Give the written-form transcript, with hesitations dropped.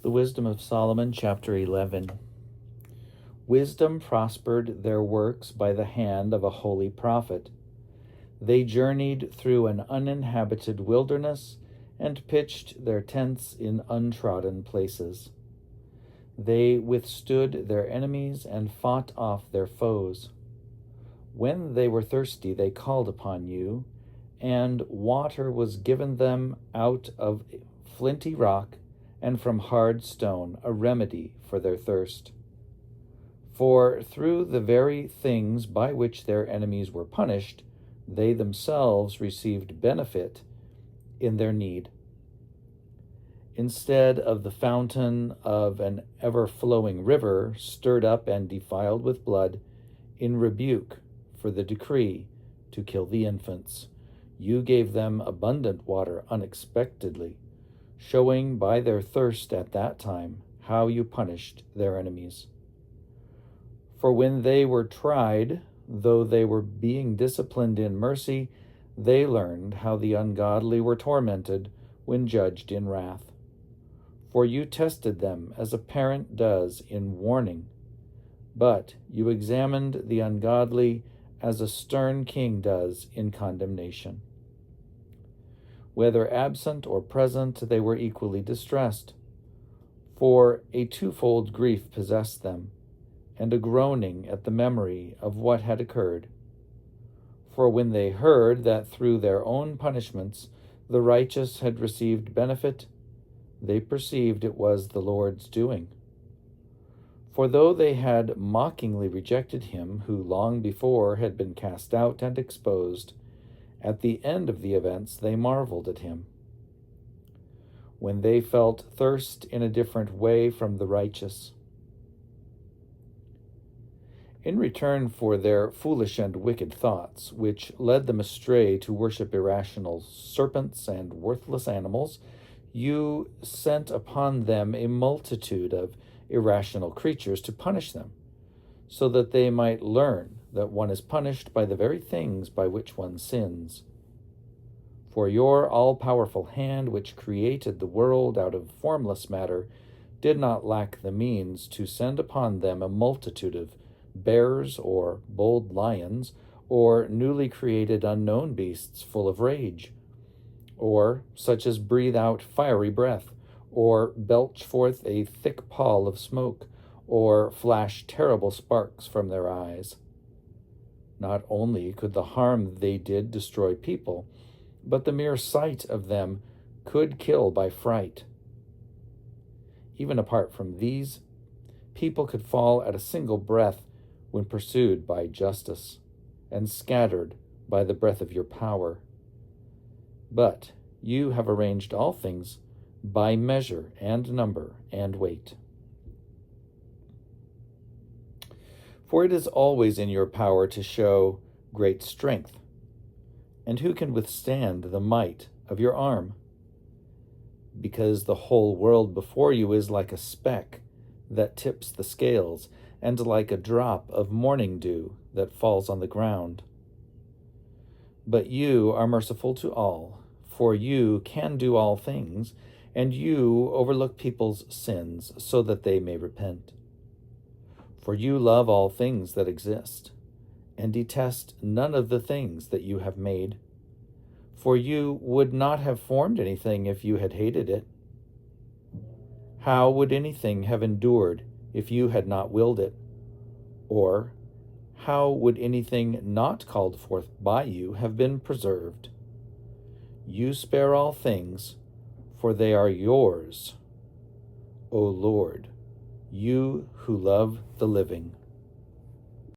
The Wisdom of Solomon, chapter 11. Wisdom prospered their works by the hand of a holy prophet. They journeyed through an uninhabited wilderness and pitched their tents in untrodden places. They withstood their enemies and fought off their foes. When they were thirsty, they called upon you, and water was given them out of flinty rock and from hard stone, a remedy for their thirst. For through the very things by which their enemies were punished, they themselves received benefit in their need. Instead of the fountain of an ever-flowing river, stirred up and defiled with blood, in rebuke for the decree to kill the infants, you gave them abundant water unexpectedly, showing by their thirst at that time how you punished their enemies. For when they were tried, though they were being disciplined in mercy, they learned how the ungodly were tormented when judged in wrath. For you tested them as a parent does in warning, but you examined the ungodly as a stern king does in condemnation. Whether absent or present, they were equally distressed, for a twofold grief possessed them, and a groaning at the memory of what had occurred. For when they heard that through their own punishments the righteous had received benefit, they perceived it was the Lord's doing. For though they had mockingly rejected him who long before had been cast out and exposed, at the end of the events they marveled at him. When they felt thirst in a different way from the righteous, in return for their foolish and wicked thoughts, which led them astray to worship irrational serpents and worthless animals, you sent upon them a multitude of irrational creatures to punish them, so that they might learn that one is punished by the very things by which one sins. For your all-powerful hand, which created the world out of formless matter, did not lack the means to send upon them a multitude of bears or bold lions, or newly created unknown beasts full of rage, or such as breathe out fiery breath, or belch forth a thick pall of smoke, or flash terrible sparks from their eyes. Not only could the harm they did destroy people, but the mere sight of them could kill by fright. Even apart from these, people could fall at a single breath when pursued by justice, and scattered by the breath of your power. But you have arranged all things by measure and number and weight. For it is always in your power to show great strength, and who can withstand the might of your arm? Because the whole world before you is like a speck that tips the scales, and like a drop of morning dew that falls on the ground. But you are merciful to all, for you can do all things, and you overlook people's sins so that they may repent. For you love all things that exist, and detest none of the things that you have made. For you would not have formed anything if you had hated it. How would anything have endured if you had not willed it? Or how would anything not called forth by you have been preserved? You spare all things, for they are yours, O Lord, you who love the living.